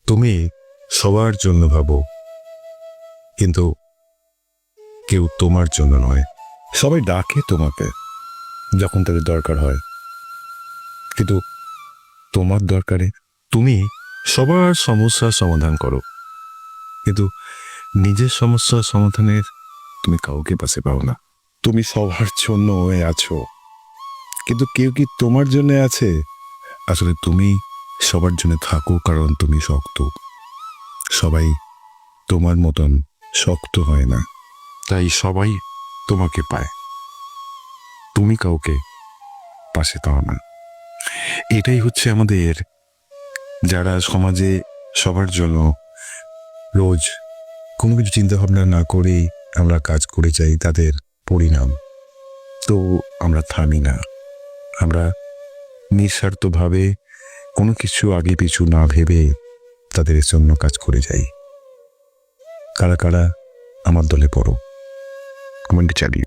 তুমি সবার জন্য ভাবো, কিন্তু কেউ তোমার জন্য নয়। সবাই ডাকে তোমাকে যখন তাদের দরকার হয়, কিন্তু তোমার দরকারে তুমি সবার সমস্যার সমাধান করো, কিন্তু নিজের সমস্যার সমাধানের তুমি কাউকে পাশে পাও না। তুমি সবার জন্য হয়ে আছো, কিন্তু কেউ কি তোমার জন্য আছে? আসলে তুমি সবার জন্য থাকো কারণ তুমি শক্ত। সবাই তোমার মতন শক্ত হয় না, তাই সবাই তোমাকে পায়, তুমি কাউকে পাশে পাও না। এটাই হচ্ছে আমাদের, যারা সমাজে সবার জন্য রোজ কোনো কিছু চিন্তা ভাবনা না করেই আমরা কাজ করে যাই, তাদের পরিণাম। তো আমরা থামি না, আমরা নিঃস্বার্থভাবে কোনো কিছু আগে পিছু না ভেবে তাদের জন্য কাজ করে যাই। কারা কারা আমার দলে পড়ো, কমেন্টে চালিয়ে